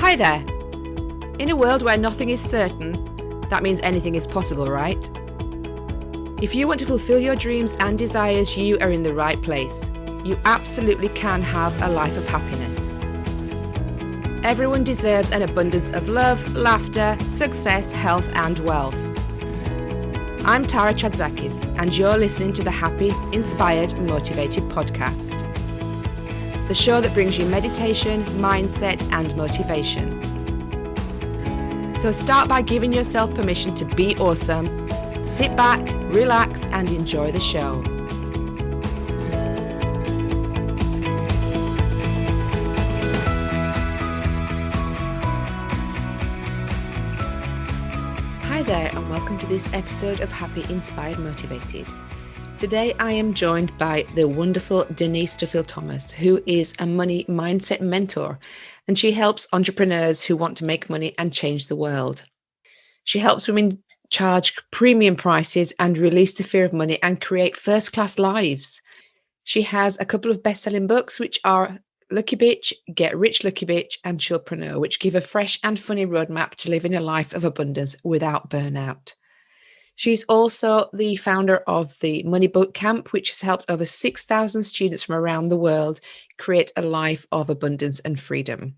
Hi there. In a world where nothing is certain, that means anything is possible, right? If you want to fulfill your dreams and desires, you are in the right place. You absolutely can have a life of happiness. Everyone deserves an abundance of love, laughter, success, health, and wealth. I'm Tara Chadzakis, and you're listening to the Happy, Inspired, Motivated podcast. The show that brings you meditation, mindset, and motivation. So start by giving yourself permission to be awesome. Sit back, relax, and enjoy the show. Hi there, and welcome to this episode of Happy, Inspired, Motivated. Today, I am joined by the wonderful Denise Duffield-Thomas, who is a money mindset mentor, and she helps entrepreneurs who want to make money and change the world. She helps women charge premium prices and release the fear of money and create first-class lives. She has a couple of best-selling books, which are Lucky Bitch, Get Rich Lucky Bitch, and Chillpreneur, which give a fresh and funny roadmap to living a life of abundance without burnout. She's also the founder of the Money Bootcamp, which has helped over 6,000 students from around the world create a life of abundance and freedom.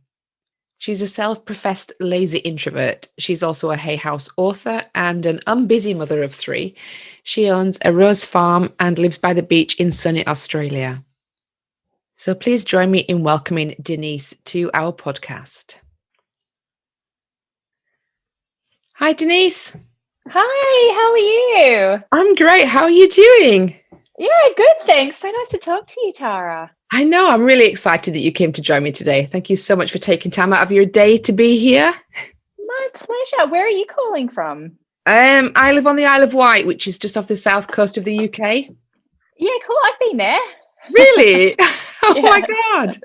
She's a self-professed lazy introvert. She's also a Hay House author and an unbusy mother of 3. She owns a rose farm and lives by the beach in sunny Australia. So please join me in welcoming Denise to our podcast. Hi, Denise. Hi, how are you? I'm great. How are you doing? Yeah, good, thanks. So nice to talk to you, Tara. I know. I'm really excited that you came to join me today. Thank you so much for taking time out of your day to be here. My pleasure. Where are you calling from? I live on the Isle of Wight, which is just off the south coast of the UK. Yeah, cool. I've been there. Really? Oh my God.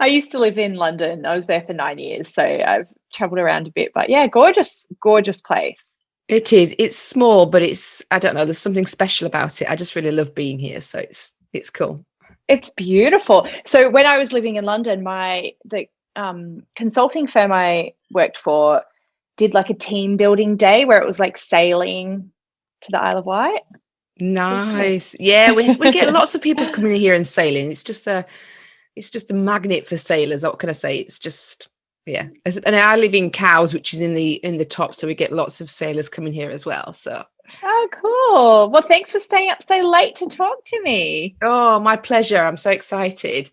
I used to live in London. I was there for 9 years, so I've traveled around a bit. But yeah, gorgeous place. It is. It's small, but I don't know, there's something special about it. I just really love being here. So it's cool. It's beautiful. So when I was living in London, the consulting firm I worked for did like a team building day where it was like sailing to the Isle of Wight. Nice. Yeah, we get lots of people coming here and sailing. It's just a magnet for sailors. What can I say? It's just, yeah. And I live in Cowes, which is in the top, so we get lots of sailors coming here as well. So. Oh, cool. Well, thanks for staying up so late to talk to me. Oh, my pleasure. I'm so excited.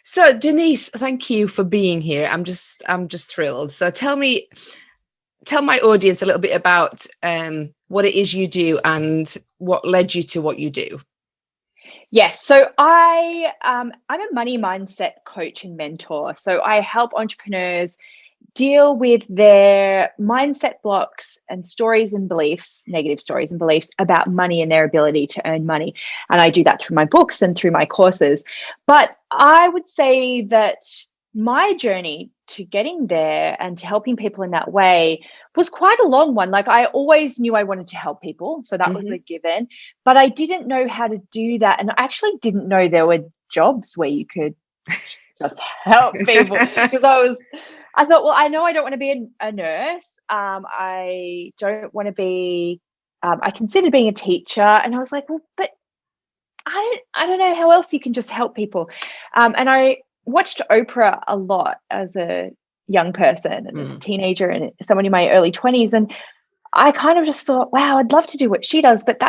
So, Denise, thank you for being here. I'm just thrilled. So tell my audience a little bit about what it is you do and what led you to what you do. Yes. So I'm a money mindset coach and mentor. So I help entrepreneurs deal with their mindset blocks and stories and beliefs, negative stories and beliefs about money and their ability to earn money. And I do that through my books and through my courses. But I would say that my journey to getting there and to helping people in that way was quite a long one. Like I always knew I wanted to help people. So that was a given, but I didn't know how to do that. And I actually didn't know there were jobs where you could just help people because I thought, well, I know I don't want to be a nurse. I don't want to be, I considered being a teacher, and I was like, well, but I don't know how else you can just help people. And I watched Oprah a lot as a young person and as a teenager and someone in my early 20s. And I kind of just thought, wow, I'd love to do what she does, but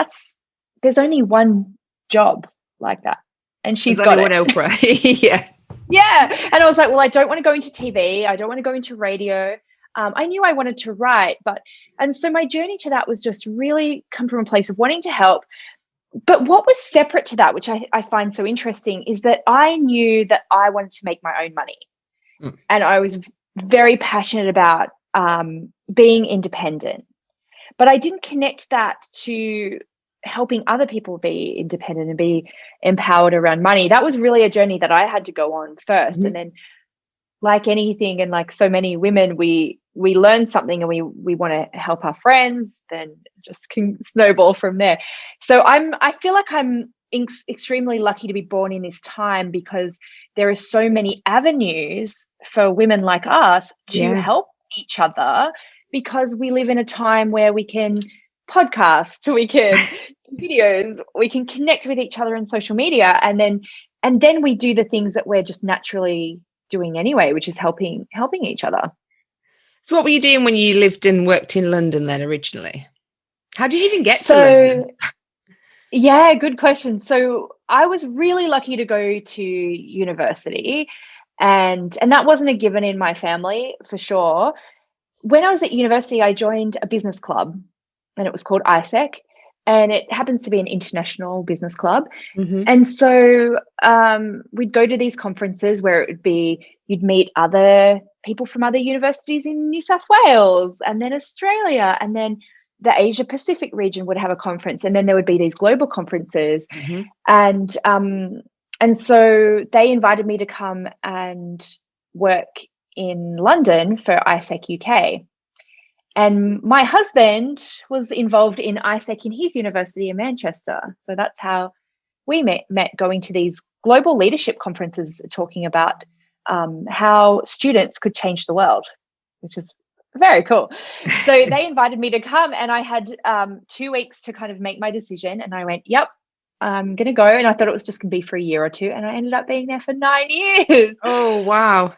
there's only one job like that. And she's got it. Oprah. Yeah. Yeah. And I was like, well, I don't want to go into TV. I don't want to go into radio. I knew I wanted to write, and so my journey to that was just really come from a place of wanting to help. But what was separate to that, which I find so interesting, is that I knew that I wanted to make my own money. And I was very passionate about being independent. But I didn't connect that to helping other people be independent and be empowered around money. That was really a journey that I had to go on first. And then, like anything, and like so many women, we learn something and we want to help our friends, then just can snowball from there. So I feel like I'm extremely lucky to be born in this time, because there are so many avenues for women like us to help each other, because we live in a time where we can podcast, we can videos, we can connect with each other on social media, and then we do the things that we're just naturally doing anyway, which is helping each other. So what were you doing when you lived and worked in London then originally? How did you even get to London? Yeah, good question. So I was really lucky to go to university, and that wasn't a given in my family, for sure. When I was at university, I joined a business club, and it was called ISEC, and it happens to be an international business club. Mm-hmm. And so we'd go to these conferences where it would be, you'd meet other people from other universities in New South Wales, and then Australia, and then the Asia Pacific region would have a conference, and then there would be these global conferences. Mm-hmm. And so they invited me to come and work in London for ISEC UK. And my husband was involved in ISEC in his university in Manchester. So that's how we met going to these global leadership conferences, talking about how students could change the world, which is very cool. So they invited me to come, and I had 2 weeks to kind of make my decision. And I went, yep, I'm going to go. And I thought it was just going to be for a year or two. And I ended up being there for 9 years. Oh, wow.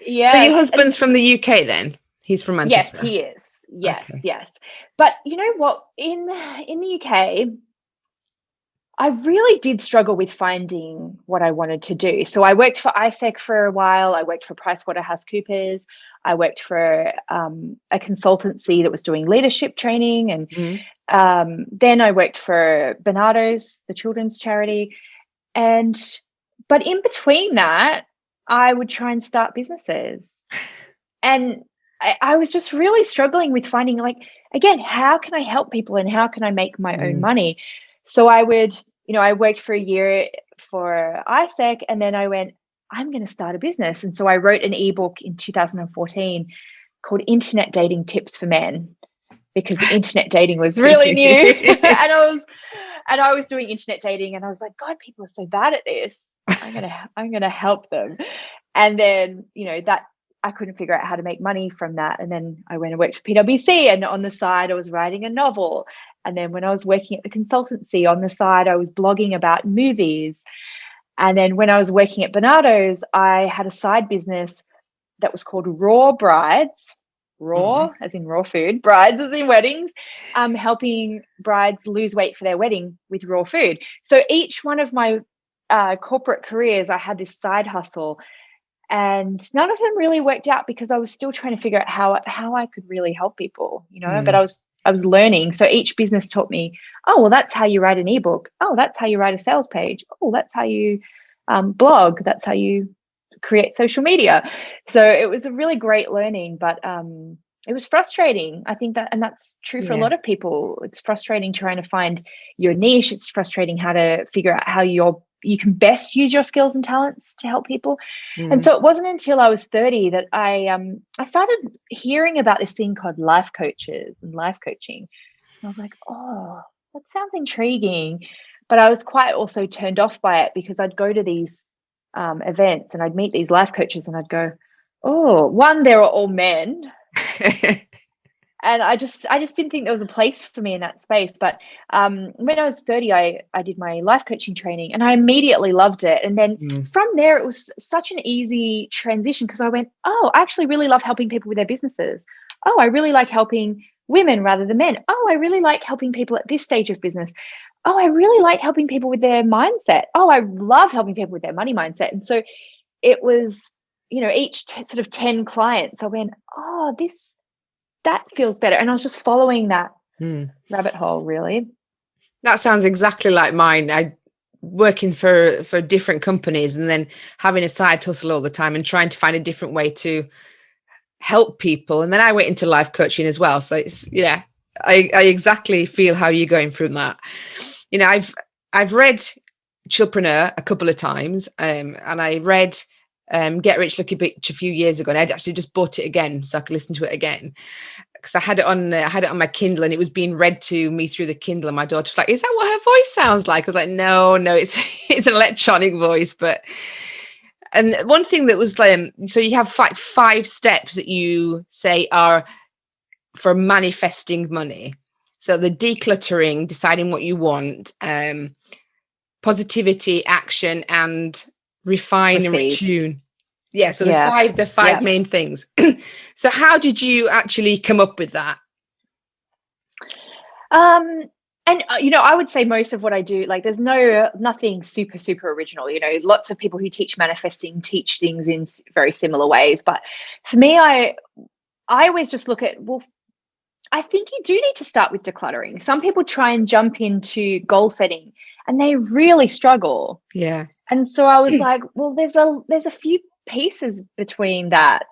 Yeah. So your husband's from the UK then? He's from Manchester? Yes, he is. Yes, okay. Yes. But you know what? In the UK, I really did struggle with finding what I wanted to do. So I worked for ISEC for a while. I worked for PricewaterhouseCoopers. I worked for a consultancy that was doing leadership training. And then I worked for Barnardo's, the children's charity. But in between that, I would try and start businesses. And I was just really struggling with finding, like, again, how can I help people and how can I make my own money? So I worked for a year for ISEC, and then I went, I'm going to start a business. And so I wrote an ebook in 2014 called Internet Dating Tips for Men, because internet dating was really new. and I was doing internet dating, and I was like, God, people are so bad at this. I'm gonna help them. And then, that I couldn't figure out how to make money from that. And then I went and worked for PwC, and on the side I was writing a novel. And then when I was working at the consultancy, on the side I was blogging about movies. And then when I was working at Barnardo's, I had a side business that was called Raw Brides. Raw, as in raw food, brides as in weddings, helping brides lose weight for their wedding with raw food. So each one of my corporate careers, I had this side hustle, and none of them really worked out because I was still trying to figure out how I could really help people, but I was learning. So each business taught me, oh, well, that's how you write an ebook. Oh, that's how you write a sales page. Oh, that's how you blog. That's how you create social media. So it was a really great learning, but it was frustrating. I think that, and that's true for a lot of people. It's frustrating trying to find your niche. It's frustrating how to figure out how you can best use your skills and talents to help people. And so it wasn't until I was 30 that I started hearing about this thing called life coaches and life coaching. And I was like, oh, that sounds intriguing. But I was quite also turned off by it, because I'd go to these events and I'd meet these life coaches and I'd go, oh, one, they were all men. And I just didn't think there was a place for me in that space. But when I was 30, I did my life coaching training, and I immediately loved it. And then from there, it was such an easy transition, because I went, oh, I actually really love helping people with their businesses. Oh, I really like helping women rather than men. Oh, I really like helping people at this stage of business. Oh, I really like helping people with their mindset. Oh, I love helping people with their money mindset. And so it was, each sort of 10 clients, I went, oh, that feels better. And I was just following that rabbit hole, really. That sounds exactly like mine. I working for different companies and then having a side hustle all the time and trying to find a different way to help people. And then I went into life coaching as well. So it's, I exactly feel how you're going through that. I've read Chillpreneur a couple of times, and I read Get Rich Lucky Bitch a few years ago, and I'd actually just bought it again so I could listen to it again, because I had it on my Kindle, and it was being read to me through the Kindle, and my daughter was like, "Is that what her voice sounds like?" I was like, no, it's it's an electronic voice. But and one thing that was so you have like 5 steps that you say are for manifesting money. So the decluttering, deciding what you want, positivity, action, and refine and Receive. retune. Yeah, so Yeah. the five main things. So how did you actually come up with that? And I would say most of what I do, like, there's nothing super original. Lots of people who teach manifesting teach things in very similar ways. But for me, I always just look at, well, I think you do need to start with decluttering. Some people try and jump into goal setting and they really struggle. Yeah. And so I was like, well, there's a few pieces between that.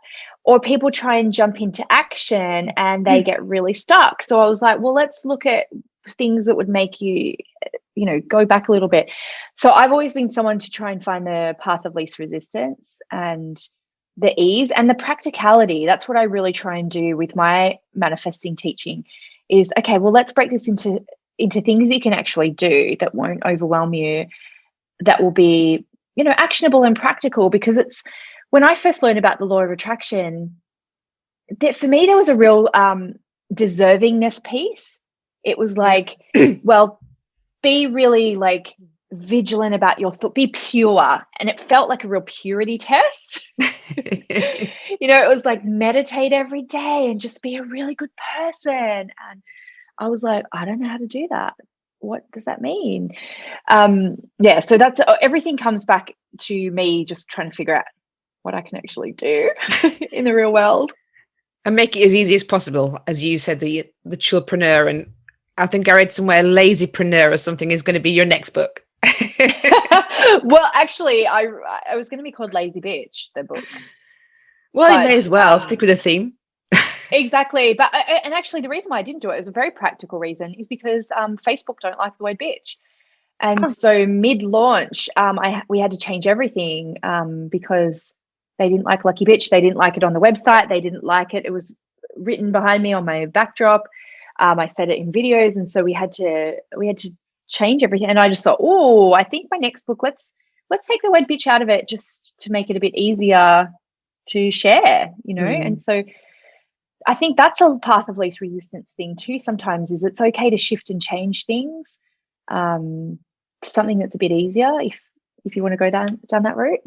Or people try and jump into action and they get really stuck. So I was like, well, let's look at things that would make you, go back a little bit. So I've always been someone to try and find the path of least resistance and the ease and the practicality. That's what I really try and do with my manifesting teaching is, okay, well, let's break this into things that you can actually do that won't overwhelm you, that will be, actionable and practical. Because it's, when I first learned about the law of attraction, that for me, there was a real deservingness piece. It was like, well, be really like vigilant about your thought, be pure. And it felt like a real purity test. It was like, meditate every day and just be a really good person. And I was like, I don't know how to do that. What does that mean? So that's everything comes back to me just trying to figure out what I can actually do in the real world. And make it as easy as possible. As you said, the chillpreneur, and I think I read somewhere lazypreneur or something is going to be your next book. Well, actually, I was going to be called Lazy Bitch, the book. Well, you may as well stick with the theme. Exactly. But and actually, the reason why I didn't do it is a very practical reason, is because Facebook don't like the word bitch. And so mid-launch, we had to change everything because they didn't like Lucky Bitch. They didn't like it on the website. They didn't like it. It was written behind me on my backdrop. I said it in videos, and so we had to change everything. And I just thought, oh, I think my next book, let's take the word bitch out of it just to make it a bit easier to share, And so I think that's a path of least resistance thing too. Sometimes is it's okay to shift and change things to something that's a bit easier if you want to go down that route.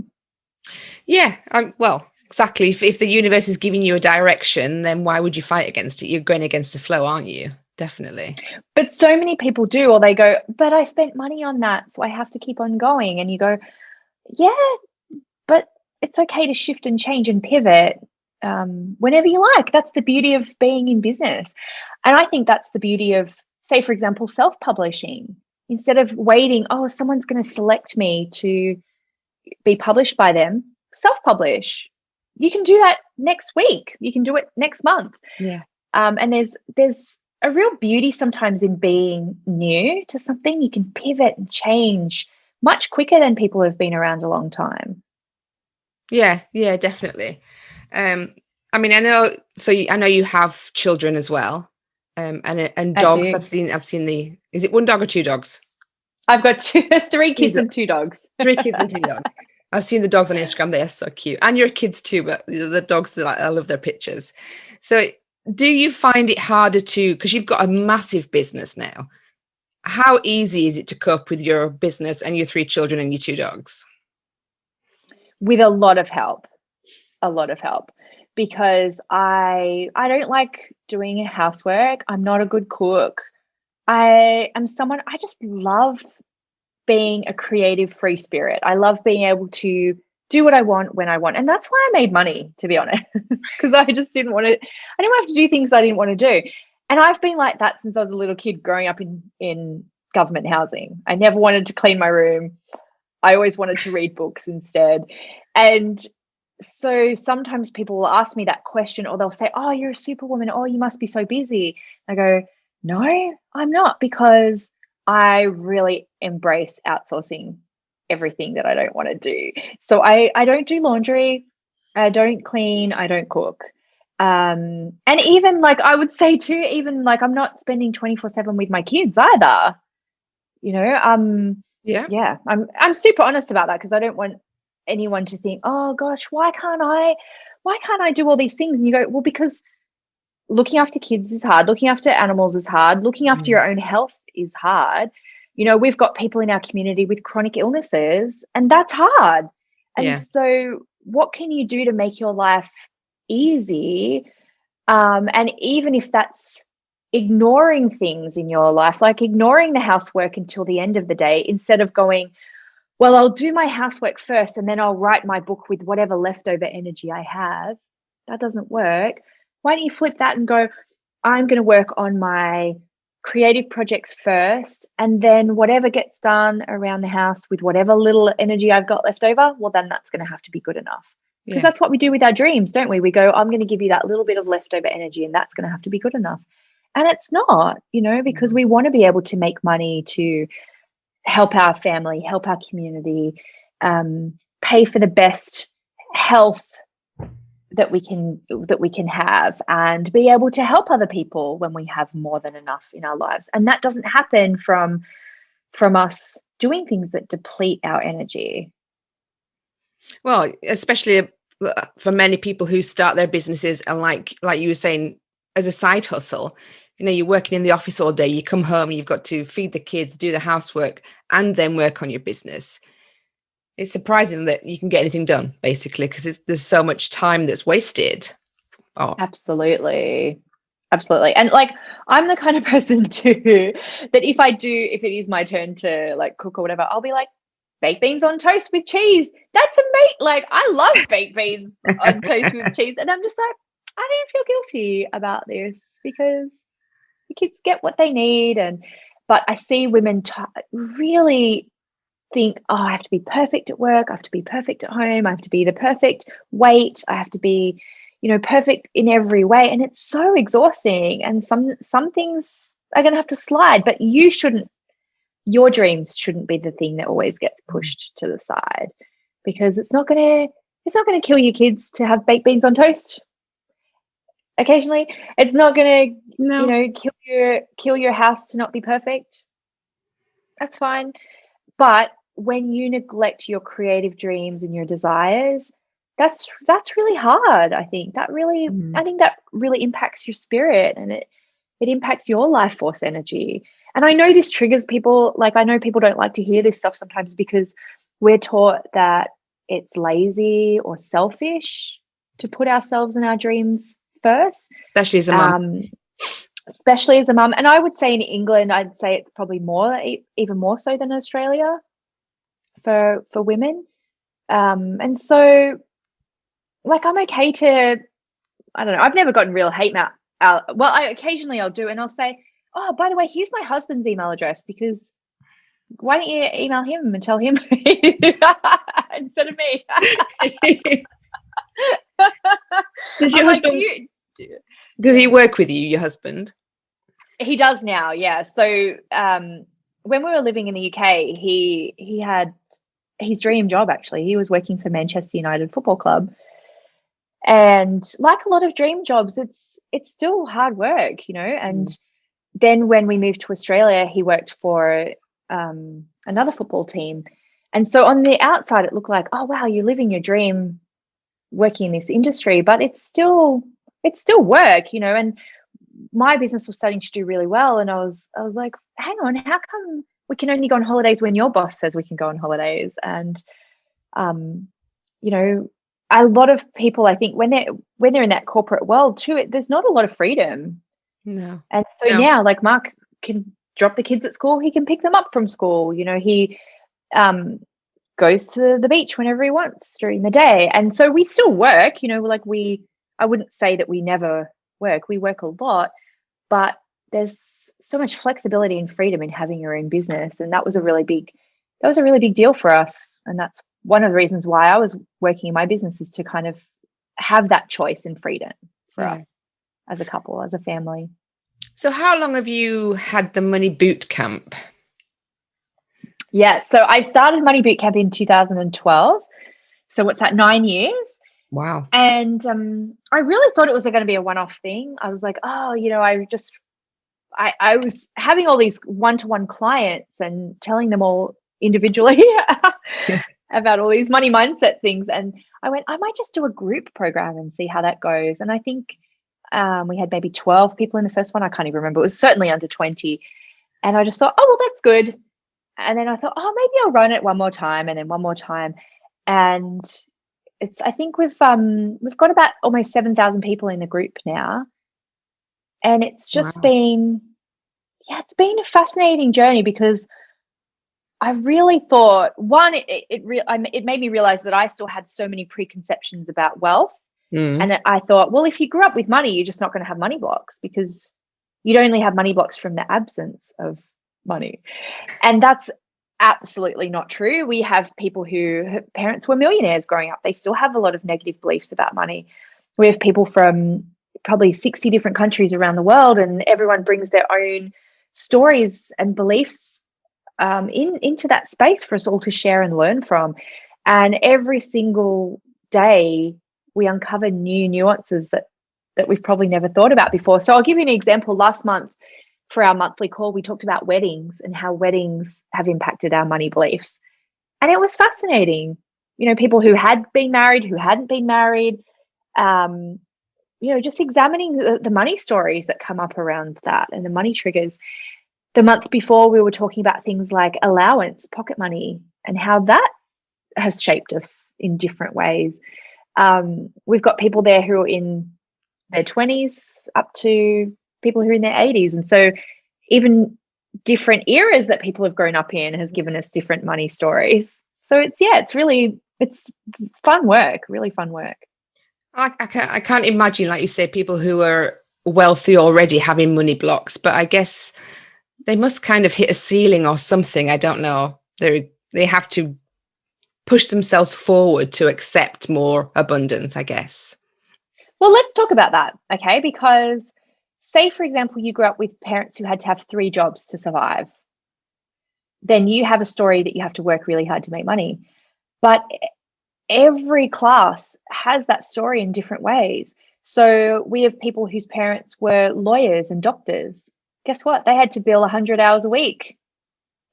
Yeah, well, exactly. If the universe is giving you a direction, then why would you fight against it? You're going against the flow, aren't you? Definitely. But so many people do, or they go, but I spent money on that, so I have to keep on going. And you go, yeah, but it's okay to shift and change and pivot whenever you like. That's the beauty of being in business. And I think that's the beauty of, say, for example, self-publishing. Instead of waiting, someone's going to select me to be published by them, self-publish. You can do that next week. You can do it next month. Yeah. And there's a real beauty sometimes in being new to something. You can pivot and change much quicker than people who have been around a long time. Yeah, definitely. I know you have children as well, and dogs. I've seen is it one dog or 2 dogs? I've got 3 kids and 2 dogs. 3 kids and 2 dogs. I've seen the dogs on Instagram. They are so cute, and your kids too. But the dogs, I love their pictures. So, do you find it harder because you've got a massive business now? How easy is it to cope with your business and your 3 children and your 2 dogs? With a lot of help, because I don't like doing housework. I'm not a good cook. I am someone, I just love being a creative free spirit. I love being able to do what I want when I want. And that's why I made money, to be honest, because I just didn't want to have to do things I didn't want to do. And I've been like that since I was a little kid growing up in government housing. I never wanted to clean my room. I always wanted to read books instead. And so sometimes people will ask me that question, or they'll say, oh, you're a superwoman. Oh, you must be so busy. I go, no, I'm not, because I really embrace outsourcing everything that I don't want to do. So I don't do laundry, I don't clean, I don't cook. And even like I would say too, even like I'm not spending 24/7 with my kids either. You know, yeah, I'm super honest about that because I don't want anyone to think, oh gosh, why can't I do all these things? And you go, well, because looking after kids is hard, looking after animals is hard, looking after your own health is hard. You know, we've got people in our community with chronic illnesses, and that's hard. And Yeah. so what can you do to make your life easy? And even if that's ignoring things in your life, like ignoring the housework until the end of the day, instead of going, well, I'll do my housework first and then I'll write my book with whatever leftover energy I have. That doesn't work. Why don't you flip that and go, I'm going to work on my creative projects first, and then whatever gets done around the house with whatever little energy I've got left over, well, then that's going to have to be good enough. Because that's what we do with our dreams, don't we? We go, I'm going to give you that little bit of leftover energy, and that's going to have to be good enough. And it's not, you know, because we want to be able to make money to help our family, help our community, pay for the best health that we can have, and be able to help other people when we have more than enough in our lives. And that doesn't happen from us doing things that deplete our energy. Well, especially for many people who start their businesses and like you were saying, as a side hustle, you know, you're working in the office all day, you come home, you've got to feed the kids, do the housework, and then work on your business. It's surprising that you can get anything done, basically, because there's so much time that's wasted. Oh, absolutely. And like, I'm the kind of person too that if it is my turn to like cook or whatever, I'll be like, baked beans on toast with cheese. That's amazing. Like, I love baked beans on toast with cheese. And I'm just like, I don't feel guilty about this because the kids get what they need. But I see women really think, oh, I have to be perfect at work, I have to be perfect at home, I have to be the perfect weight, I have to be, you know, perfect in every way. And it's so exhausting. And some things are going to have to slide, but your dreams shouldn't be the thing that always gets pushed to the side, because it's not going to kill your kids to have baked beans on toast occasionally. It's not going to, you know, kill your house to not be perfect. That's fine. But when you neglect your creative dreams and your desires, that's really hard. I think that really impacts your spirit, and it impacts your life force energy. And I know this triggers people. Like, I know people don't like to hear this stuff sometimes because we're taught that it's lazy or selfish to put ourselves and our dreams first. Especially as a mum. Especially as a mum. And I would say in England, I'd say it's probably even more so than Australia for women. And so, like, I'm okay to, I don't know, I've never gotten real hate mail. Well, I'll do, and I'll say, oh, by the way, here's my husband's email address, because why don't you email him and tell him instead of me? Does your husband, does he work with you, your husband? He does now, yeah. So when we were living in the UK, he had his dream job, actually. He was working for Manchester United Football Club. And like a lot of dream jobs, it's still hard work, you know. And then when we moved to Australia, he worked for another football team. And so on the outside, it looked like, oh, wow, you're living your dream working in this industry, but it's still work, you know. And my business was starting to do really well, and I was like, hang on, how come we can only go on holidays when your boss says we can go on holidays? And you know, a lot of people, I think, when they're in that corporate world too, there's not a lot of freedom. No. And so now, like, Mark can drop the kids at school, he can pick them up from school, you know, he goes to the beach whenever he wants during the day. And so we still work, you know, like I wouldn't say that we never work. We work a lot, but there's so much flexibility and freedom in having your own business. And that was a really big deal for us. And that's one of the reasons why I was working in my business, is to kind of have that choice and freedom for us as a couple, as a family. So how long have you had the Money Bootcamp? Yeah. So I started Money Bootcamp in 2012. So what's that, 9 years? Wow. And I really thought it was going to be a one-off thing. I was like, oh, I was having all these one-to-one clients and telling them all individually about all these money mindset things. And I went, I might just do a group program and see how that goes. And I think we had maybe 12 people in the first one. I can't even remember. It was certainly under 20. And I just thought, oh, well, that's good. And then I thought, oh, maybe I'll run it one more time and then one more time. And I think we've got about almost 7,000 people in the group now. And it's just Wow. been, it's been a fascinating journey because I really thought, one, it made me realize that I still had so many preconceptions about wealth. Mm. And I thought, well, if you grew up with money, you're just not going to have money blocks because you'd only have money blocks from the absence of money. And that's absolutely not true. We have people who parents were millionaires growing up. They still have a lot of negative beliefs about money. We have people from probably 60 different countries around the world, and everyone brings their own stories and beliefs into that space for us all to share and learn from. And every single day, we uncover new nuances that we've probably never thought about before. So I'll give you an example. Last month, for our monthly call, we talked about weddings and how weddings have impacted our money beliefs. And it was fascinating. People who had been married, who hadn't been married, just examining the money stories that come up around that and the money triggers. The month before, we were talking about things like allowance, pocket money, and how that has shaped us in different ways. We've got people there who are in their 20s up to people who are in their 80s. And so even different eras that people have grown up in has given us different money stories. So it's fun work, really fun work. I can't imagine, like you say, people who are wealthy already having money blocks, but I guess they must kind of hit a ceiling or something. I don't know. They have to push themselves forward to accept more abundance, I guess. Well, let's talk about that, okay? Because say, for example, you grew up with parents who had to have 3 jobs to survive. Then you have a story that you have to work really hard to make money. But every class has that story in different ways. So we have people whose parents were lawyers and doctors. Guess what? They had to bill 100 hours a week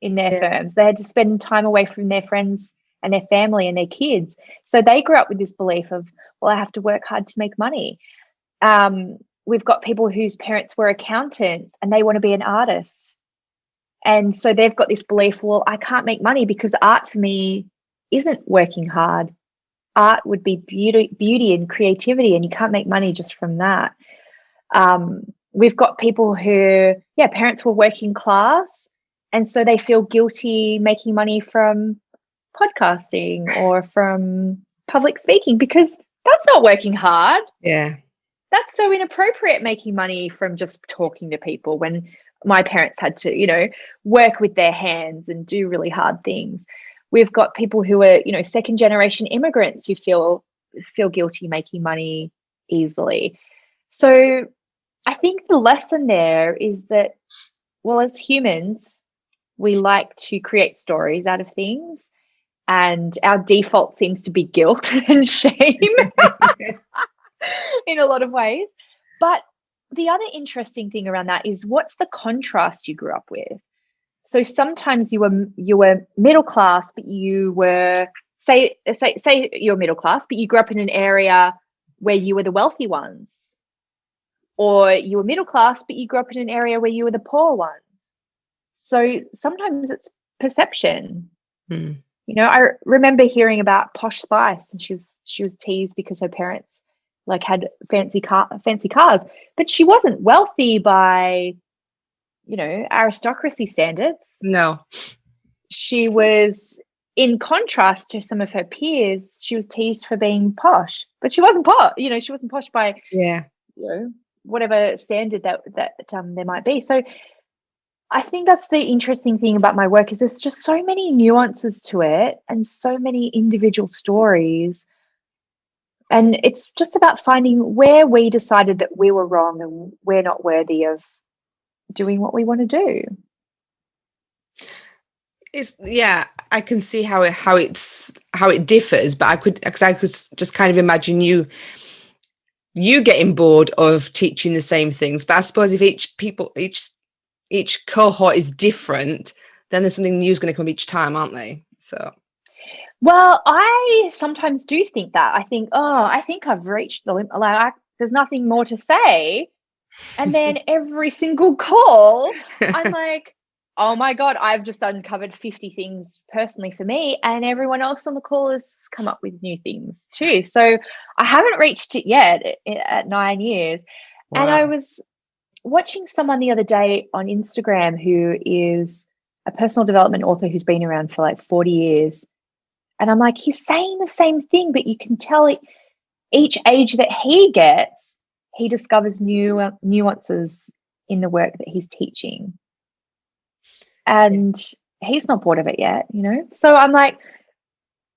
in their firms. They had to spend time away from their friends and their family and their kids. So they grew up with this belief of, well, I have to work hard to make money. We've got people whose parents were accountants and they want to be an artist. And so they've got this belief, well, I can't make money because art for me isn't working hard. Art would be beauty and creativity, and you can't make money just from that. We've got people who, parents were working class, and so they feel guilty making money from podcasting or from public speaking because that's not working hard. Yeah. That's so inappropriate, making money from just talking to people, when my parents had to, work with their hands and do really hard things. We've got people who are, second generation immigrants who feel guilty making money easily. So I think the lesson there is that, well, as humans, we like to create stories out of things, and our default seems to be guilt and shame in a lot of ways. But the other interesting thing around that is, what's the contrast you grew up with? So sometimes you were middle class, but you were say you're middle class, but you grew up in an area where you were the wealthy ones, or you were middle class, but you grew up in an area where you were the poor ones. So sometimes it's perception. I remember hearing about Posh Spice, and she was teased because her parents had fancy cars, but she wasn't wealthy by aristocracy standards. No. She was, in contrast to some of her peers, she was teased for being posh, but she wasn't posh. She wasn't posh by whatever standard that there might be. So I think that's the interesting thing about my work, is there's just so many nuances to it and so many individual stories. And it's just about finding where we decided that we were wrong and we're not worthy of doing what we want to do. I can see how it differs, but I could just kind of imagine you getting bored of teaching the same things. But I suppose if each cohort is different, then there's something new is going to come each time, aren't they? So, well, I sometimes do think that. I think, I think I've reached the limit. Like, there's nothing more to say. And then every single call, I'm like, oh my God, I've just uncovered 50 things personally for me. And everyone else on the call has come up with new things too. So I haven't reached it yet at 9 years. wow. And I was watching someone the other day on Instagram who is a personal development author who's been around for like 40 years. And I'm like, he's saying the same thing, but you can tell each age that he gets, he discovers new nuances in the work that he's teaching. And he's not bored of it yet, you know? So I'm like,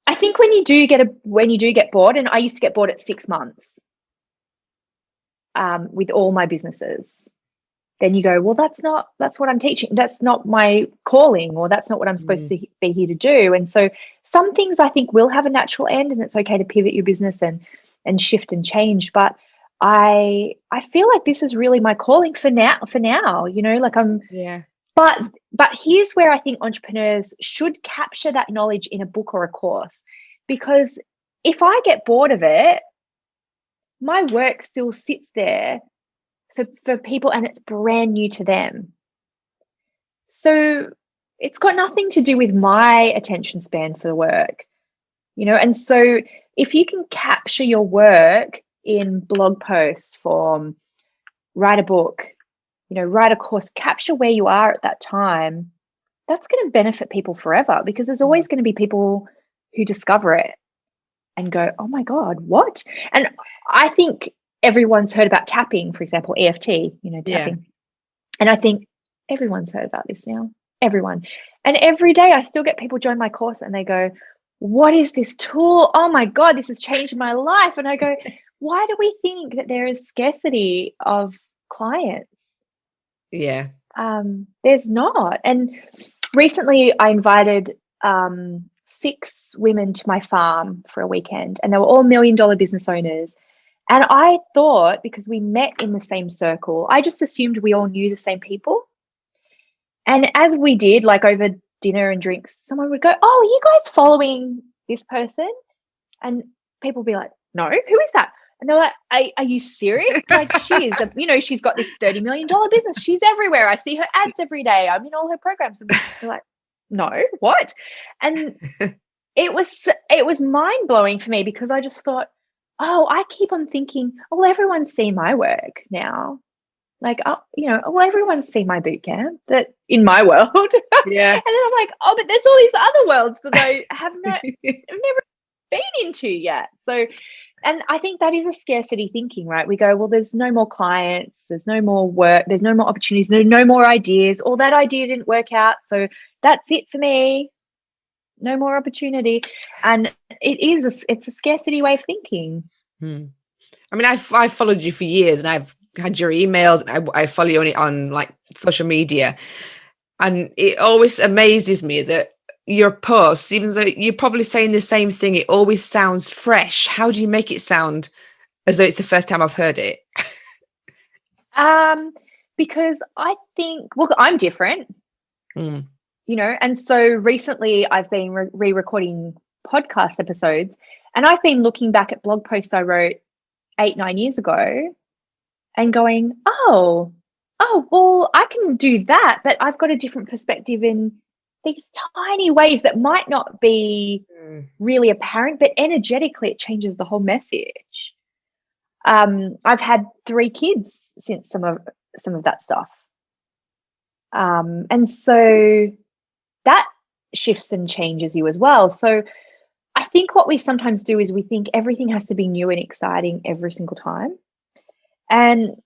I think when you do get bored, and I used to get bored at 6 months with all my businesses, then you go, well, that's what I'm teaching. That's not my calling, or that's not what I'm supposed to be here to do. And so some things I think will have a natural end, and it's okay to pivot your business and shift and change. But I feel like this is really my calling for now, you know, like but here's where I think entrepreneurs should capture that knowledge in a book or a course, because if I get bored of it, my work still sits there for people and it's brand new to them. So it's got nothing to do with my attention span for the work, you know? And so if you can capture your work in blog post form, write a book, you know, write a course, capture where you are at that time, that's going to benefit people forever, because there's always going to be people who discover it and go, oh my God, what? And I think everyone's heard about tapping, for example, EFT, you know, tapping. Yeah. And I think everyone's heard about this now, everyone. And every day I still get people join my course and they go, what is this tool? Oh my God, this has changed my life. And I go, why do we think that there is scarcity of clients? Yeah. There's not. And recently I invited 6 women to my farm for a weekend, and they were all $1 million business owners. And I thought, because we met in the same circle, I just assumed we all knew the same people. And as we did, like over dinner and drinks, someone would go, oh, are you guys following this person? And people would be like, no, who is that? And they're like, are you serious? Like, she is, you know, she's got this $30 million business. She's everywhere. I see her ads every day. I'm in all her programs. And they're like, no, what? And it was mind blowing for me, because I just thought, oh, I keep on thinking, oh, well, everyone's seen my work now. Like, oh, you know, well, everyone's seen my boot camp that in my world. Yeah. And then I'm like, oh, but there's all these other worlds that I have never been into yet. So, and I think that is a scarcity thinking, right? We go, well, there's no more clients, there's no more work, there's no more opportunities, there's no more ideas, or that idea didn't work out, so that's it for me. No more opportunity. And it's a scarcity way of thinking. I mean, I've followed you for years, and I've had your emails, and I follow you on like social media, and it always amazes me that your posts, even though you're probably saying the same thing, it always sounds fresh. How do you make it sound as though it's the first time I've heard it? Because I think, well, I'm different. You know, and so recently I've been re-recording podcast episodes, and I've been looking back at blog posts I wrote 8-9 years ago and going, oh, well, I can do that, but I've got a different perspective in these tiny ways that might not be really apparent, but energetically it changes the whole message. I've had 3 kids since some of that stuff. And so that shifts and changes you as well. So I think what we sometimes do is we think everything has to be new and exciting every single time. And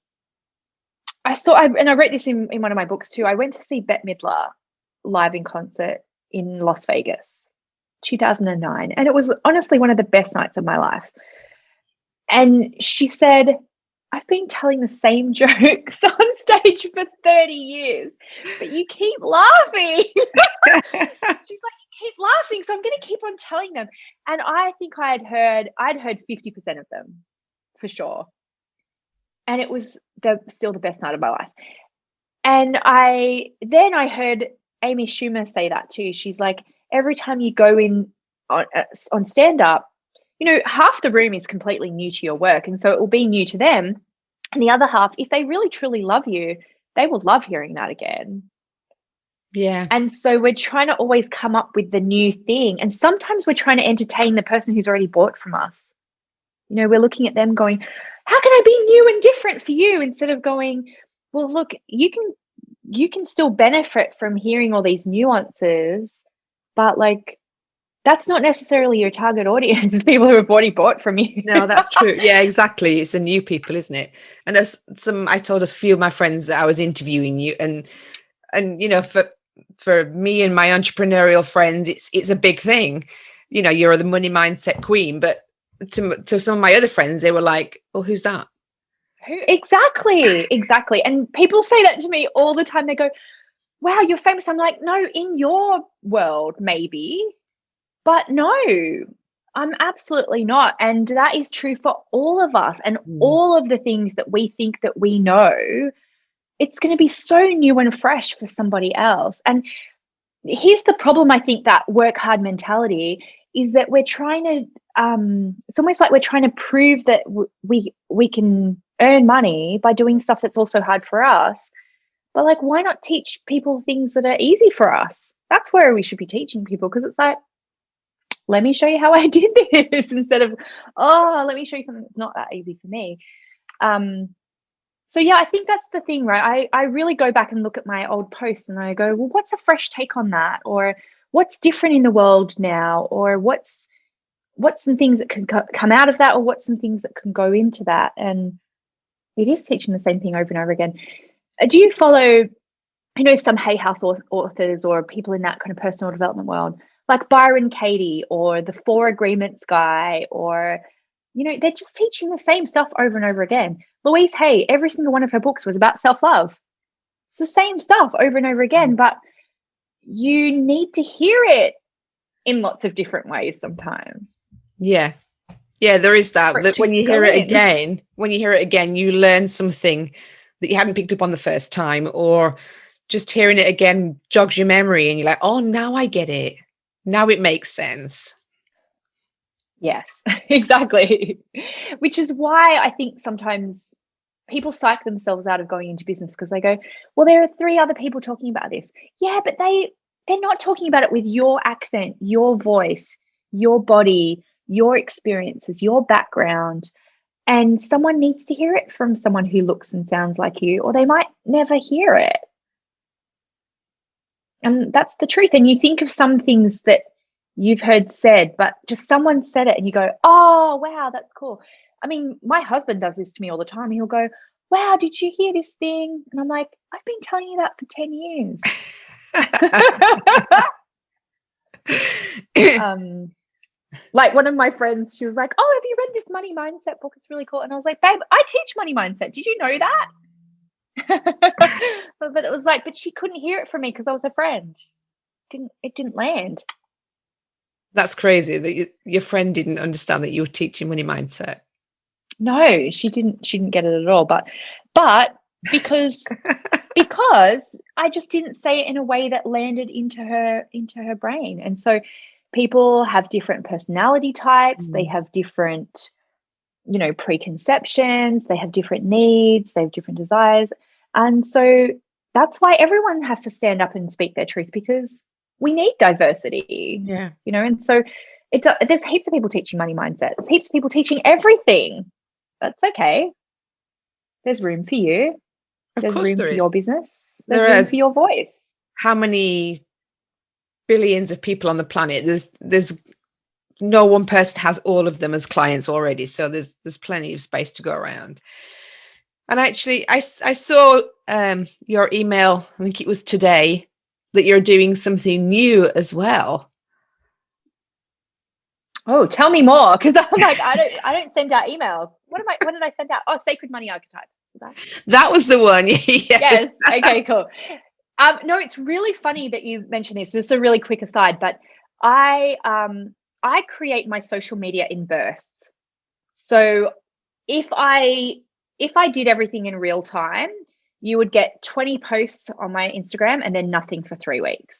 I wrote this in one of my books too. I went to see Bette Midler live in concert in Las Vegas, 2009. And it was honestly one of the best nights of my life. And she said, I've been telling the same jokes on stage for 30 years, but you keep laughing. She's like, you keep laughing, so I'm going to keep on telling them. And I think I'd heard 50% of them for sure. And it was still the best night of my life. And I heard Amy Schumer say that too. She's like, every time you go in on stand up, half the room is completely new to your work. And so it will be new to them. And the other half, if they really truly love you, they will love hearing that again. Yeah. And so we're trying to always come up with the new thing. And sometimes we're trying to entertain the person who's already bought from us. We're looking at them going, how can I be new and different for you? Instead of going, well, look, you can still benefit from hearing all these nuances, but like, that's not necessarily your target audience, people who have already bought from you. No, that's true. Yeah, exactly. It's the new people, isn't it? And I told a few of my friends that I was interviewing you, and for me and my entrepreneurial friends, it's a big thing. You're the money mindset queen, but to some of my other friends, they were like, well, who's that? Who? Exactly. And people say that to me all the time. They go, wow, you're famous. I'm like, no, in your world, maybe. But no, I'm absolutely not. And that is true for all of us. And all of the things that we think that we know, it's going to be so new and fresh for somebody else. And here's the problem, I think, that work hard mentality is that we're trying to, it's almost like we're trying to prove that we can earn money by doing stuff that's also hard for us. But like, why not teach people things that are easy for us? That's where we should be teaching people, because it's like, let me show you how I did this instead of, let me show you something that's not that easy for me. So yeah, I think that's the thing, right? I really go back and look at my old posts and I go, well, what's a fresh take on that? Or what's different in the world now? Or what's some things that can come out of that? Or what's some things that can go into that? And it is teaching the same thing over and over again. Do you follow, some Hay House authors or people in that kind of personal development world, like Byron Katie or the 4 Agreements guy, or, they're just teaching the same stuff over and over again. Louise Hay, every single one of her books was about self-love. It's the same stuff over and over again, but you need to hear it in lots of different ways sometimes. Yeah. Yeah, there is that when you hear it again, you learn something that you hadn't picked up on the first time, or just hearing it again jogs your memory and you're like, oh, now I get it. Now it makes sense. Yes, exactly. Which is why I think sometimes people psych themselves out of going into business, because they go, well, there are 3 other people talking about this. Yeah, but they're not talking about it with your accent, your voice, your body, your experiences, your background. And someone needs to hear it from someone who looks and sounds like you, or they might never hear it. And that's the truth. And you think of some things that you've heard said, but just someone said it and you go, oh, wow, that's cool. I mean, my husband does this to me all the time. He'll go, wow, did you hear this thing? And I'm like, I've been telling you that for 10 years. Like one of my friends, she was like, oh, have you read this money mindset book? It's really cool. And I was like, babe, I teach money mindset. Did you know that? But it was like, but she couldn't hear it from me because I was a friend. It didn't land. That's crazy that your friend didn't understand that you were teaching money mindset. No, she didn't get it at all. But because I just didn't say it in a way that landed into her brain. And so people have different personality types. They have different, preconceptions. They have different needs. They have different desires. And so that's why everyone has to stand up and speak their truth, because we need diversity. Yeah. And so there's heaps of people teaching money mindset. There's heaps of people teaching everything. That's okay. There's room for you. There's room for your business. There's room for your voice. How many billions of people on the planet? There's no one person has all of them as clients already. So there's plenty of space to go around. And actually, I saw your email, I think it was today, that you're doing something new as well. Oh, tell me more, because I'm like, I don't send out emails. what did I send out? Oh, sacred money archetypes. That was the one. Yes. Yes. Okay, cool. No, it's really funny that you mentioned this. This is a really quick aside, but I create my social media in bursts. So if I did everything in real time, you would get 20 posts on my Instagram and then nothing for 3 weeks.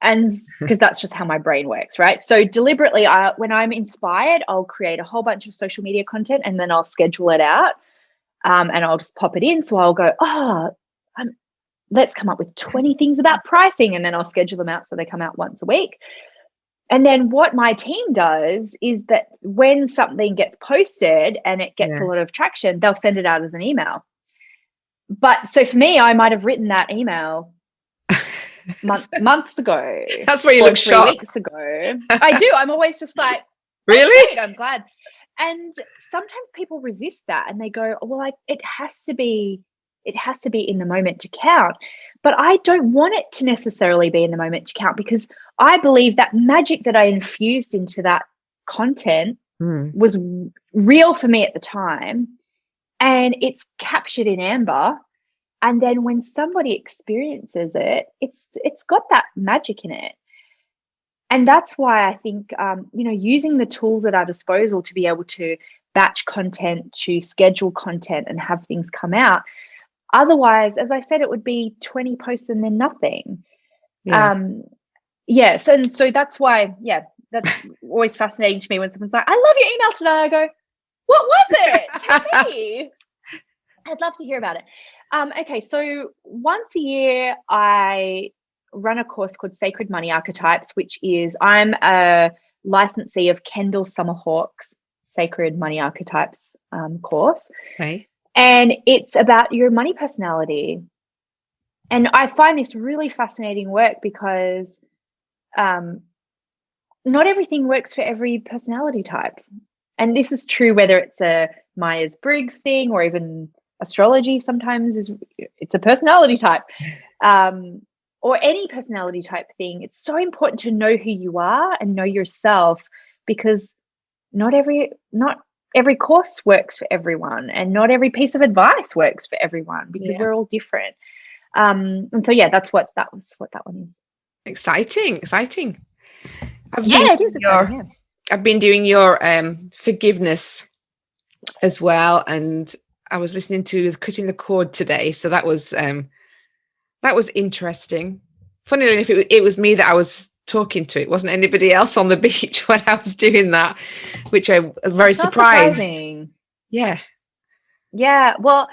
And because that's just how my brain works, right? So deliberately, when I'm inspired, I'll create a whole bunch of social media content and then I'll schedule it out, and I'll just pop it in. So I'll go, let's come up with 20 things about pricing, and then I'll schedule them out so they come out once a week. And then what my team does is that when something gets posted and it gets a lot of traction, they'll send it out as an email. But so for me, I might have written that email months ago. That's where you look 3 shocked. weeks ago. I do. I'm always just like, really? Great, I'm glad. And sometimes people resist that and they go, well, it has to be in the moment to count. But I don't want it to necessarily be in the moment to count, because I believe that magic that I infused into that content was real for me at the time, and it's captured in amber. And then when somebody experiences it, it's got that magic in it. And that's why I think, using the tools at our disposal to be able to batch content, to schedule content and have things come out. Otherwise, as I said, it would be 20 posts and then nothing. Yeah. So that's why, that's always fascinating to me when someone's like, I love your email today. I go, what was it? Tell me. I'd love to hear about it. Okay, so once a year, I run a course called Sacred Money Archetypes, which is, I'm a licensee of Kendall Summerhawk's Sacred Money Archetypes course. Okay. And it's about your money personality. And I find this really fascinating work because not everything works for every personality type. And this is true whether it's a Myers-Briggs thing or even astrology. Sometimes it's a personality type, or any personality type thing. It's so important to know who you are and know yourself, because not every course works for everyone, and not every piece of advice works for everyone, because we're all different. And so that's what that one is. It Exciting. is exciting. I've been doing your forgiveness as well, and I was listening to Cutting the Cord today, so that was interesting. Funnily enough, it was me that I was talking to. It wasn't anybody else on the beach when I was doing that, which I was very surprised. Surprising. Yeah. Well,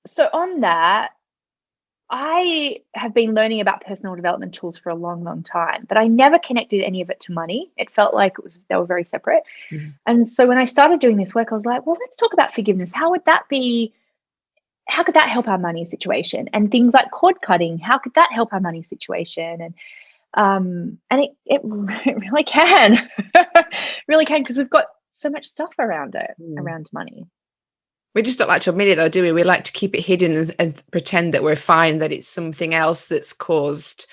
so on that, I have been learning about personal development tools for a long, long time, but I never connected any of it to money. It felt like they were very separate. Mm-hmm. And so when I started doing this work, I was like, well, let's talk about forgiveness. How could that help our money situation? And things like cord cutting, how could that help our money situation? And it really can, really can, because we've got so much stuff around it, around money. We just don't like to admit it, though, do we? We like to keep it hidden and pretend that we're fine, that it's something else that's caused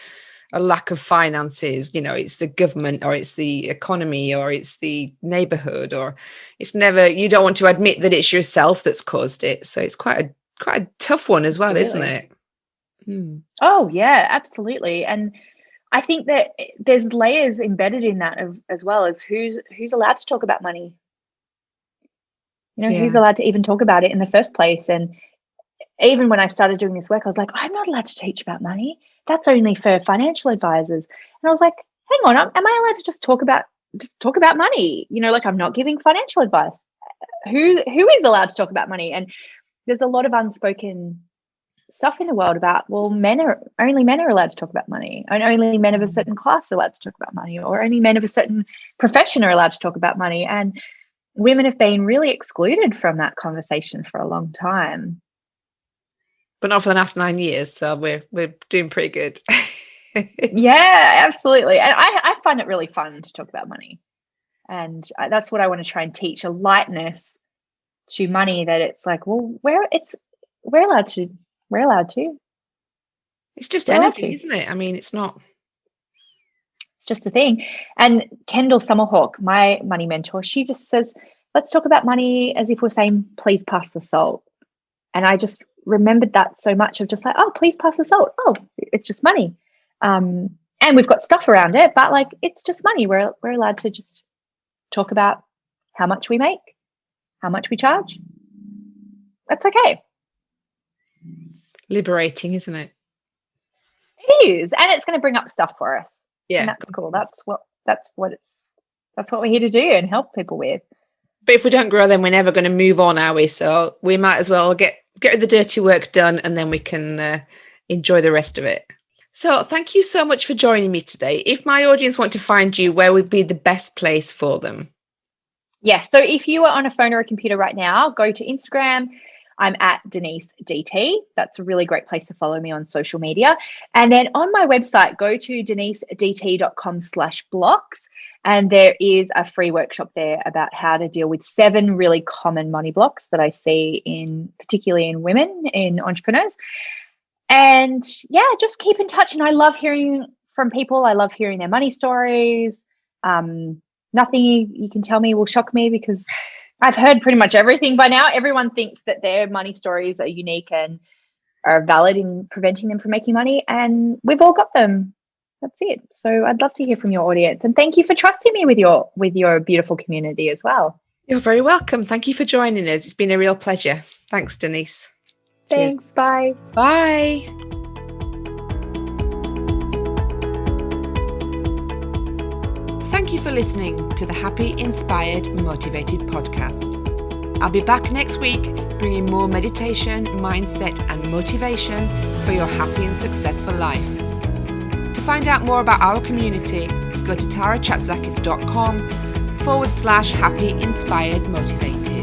a lack of finances. It's the government, or it's the economy, or it's the neighborhood, or it's never, you don't want to admit that it's yourself that's caused it. So it's quite a tough one as well, isn't it? Oh, yeah, absolutely. And I think that there's layers embedded in that as well, as who's allowed to talk about money. Who's allowed to even talk about it in the first place? And even when I started doing this work, I was like, I'm not allowed to teach about money. That's only for financial advisors. And I was like, hang on, am I allowed to just talk about money? Like, I'm not giving financial advice. Who is allowed to talk about money? And there's a lot of unspoken stuff in the world about, well, only men are allowed to talk about money, and only men of a certain class are allowed to talk about money, or only men of a certain profession are allowed to talk about money. And women have been really excluded from that conversation for a long time. But not for the last 9 years, so we're doing pretty good. Yeah, absolutely. And I find it really fun to talk about money. And that's what I want to try and teach, a lightness to money, that it's like, well, we're allowed to. It's just energy, isn't it? I mean, it's not. It's just a thing. And Kendall Summerhawk, my money mentor, she just says, let's talk about money as if we're saying, please pass the salt. And I just remembered that so much of just like, oh, please pass the salt. Oh, it's just money. And we've got stuff around it, but like, it's just money. We're allowed to just talk about how much we make, how much we charge. That's okay. Liberating, isn't it? It is. And it's going to bring up stuff for us. Yeah. And that's cool. That's what we're here to do and help people with. But if we don't grow, then we're never going to move on, are we? So we might as well get the dirty work done, and then we can enjoy the rest of it. So thank you so much for joining me today. If my audience want to find you, where would be the best place for them? Yes. So if you are on a phone or a computer right now, go to Instagram. I'm at Denise DT. That's a really great place to follow me on social media. And then on my website, go to denisedt.com/blocks. And there is a free workshop there about how to deal with 7 really common money blocks that I see particularly in women, in entrepreneurs. And yeah, just keep in touch. And I love hearing from people. I love hearing their money stories. Nothing you can tell me will shock me because I've heard pretty much everything by now. Everyone thinks that their money stories are unique and are valid in preventing them from making money. And we've all got them. That's it. So I'd love to hear from your audience. And thank you for trusting me with your beautiful community as well. You're very welcome. Thank you for joining us. It's been a real pleasure. Thanks, Denise. Thanks. Cheers. Bye. Bye. Thank you for listening to the Happy, Inspired, Motivated podcast. I'll be back next week bringing more meditation, mindset, and motivation for your happy and successful life. To find out more about our community, go to tarachatzakis.com/happy, inspired, motivated.